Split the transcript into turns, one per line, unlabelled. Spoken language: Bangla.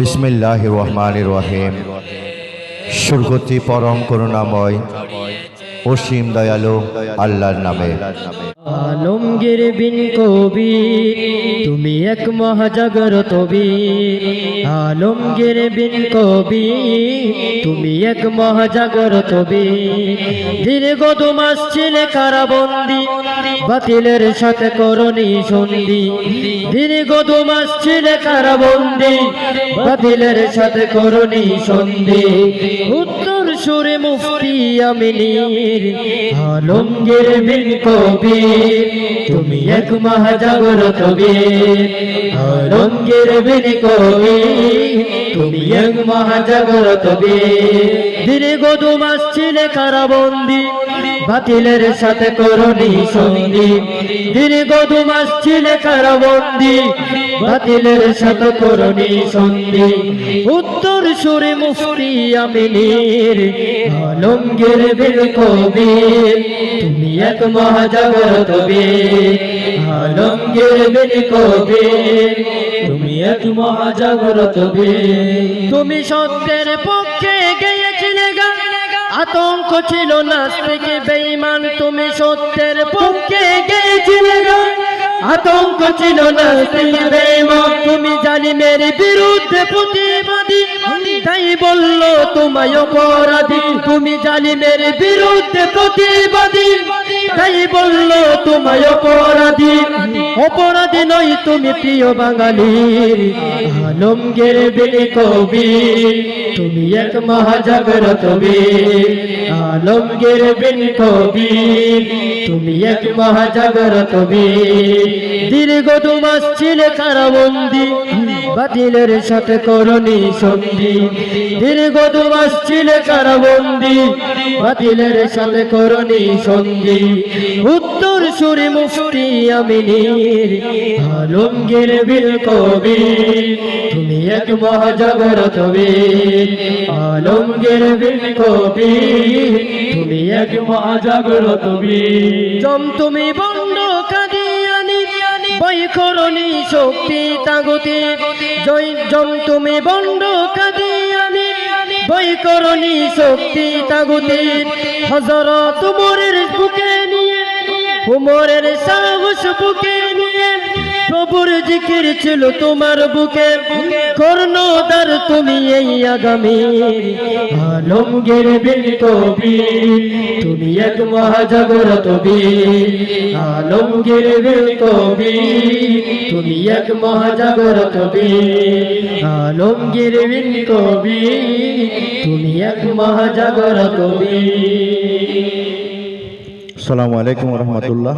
বিসমিল্লাহির রহমানির রহিম। সুরগতি পরম করুণাময় অসীম দয়ালু আল্লাহর নামে।
আলমগীর বিন কবি তুমি এক মহাজাগরত বীর। আলমগীর বিন কবি তুমি এক মহাজাগরত বীর। দীর্ঘ 2 মাস ছিলে কারাবন্দি, বাতিলের সাথে করনি সন্ধি। দীর্ঘ 2 মাস ছিলে কারাবন্দি, বাতিলের সাথে করনি সন্ধি। উত্তর সুরে মুফতি আমিনীর আলমগীর বিন কবি তুমি এক মহাজাগরত বীর। আলমগীর বিন কবি তুমি এক মহাজাগরত বীর। দীর্ঘ 2 মাস ছিলে কারাবন্দি, বাতিলের সাথে করনি সন্ধি। দীর্ঘ 2 মাস ছিলে কারাবন্দি, বাতিলের সাথে করনি সন্ধি। উত্তর সুরে মুফতি আমিনীর আলমগীর বিন কবি তুমি এক মহাজাগরত বীর। আলমগীর বিন কবি তুমি এক মহাজাগরত বীর। তুমি সত্যের পক্ষে গেয়েছিলে গান, আতঙ্ক ছিল নাস্তিক বেঈমান। তুমি সত্যের পক্ষে গেয়েছিলে গান, আতঙ্ক ছিল নাস্তিক বেঈমান। তুমি জালিমের বিরুদ্ধে প্রতিবাদী, তাই বললো তোমায় অপরাধী। তুমি জালিমের বিরুদ্ধে প্রতিবাদী, তাই বললো তোমায় অপরাধী। অপরাধী নয় তুমি প্রিয় বাঙালির আলমগীর বিন কবি তুমি এক মহাজাগরত বীর। আলমগীর বিন কবি তুমি এক মহাজাগরত বীর। দীর্ঘ 2 মাস ছিলে কারাবন্দি, বাতিলের সাথে করনি সন্ধি। দীর্ঘ 2 মাস ছিলে কারাবন্দি, বাতিলের সাথে করনি সন্ধি। উত্তর সুরে মুফতি আমিনীর আলমগীর বিন কবি তুমি এক মহাজাগরত বীর। আলমগীর বিন কবি তুমি এক মহাজাগরত বীর। তুমি বন্ড কাদিয়ানি, বই করনি শক্তি তাগুতি। তুমি বন্ড কাদিয়ানি, বই করনি শক্তি তাগুতি। হযরত উমরের বুকে নিয়ে, উমরের সাহস বুকে নিয়ে, প্রভুর জিকির ছিল তোমার বুকে। কর্ণধার তুমি এই আগামীর আলমগীর বিন কবি তুমি এক মহাজাগরত বীর। আলমগীর বিন কবি তুমি এক মহাজাগরত বীর। আলমগীর বিন কবি তুমি এক মহাজাগরত বীর।
আসসালামু আলাইকুম ওয়া রাহমাতুল্লাহ।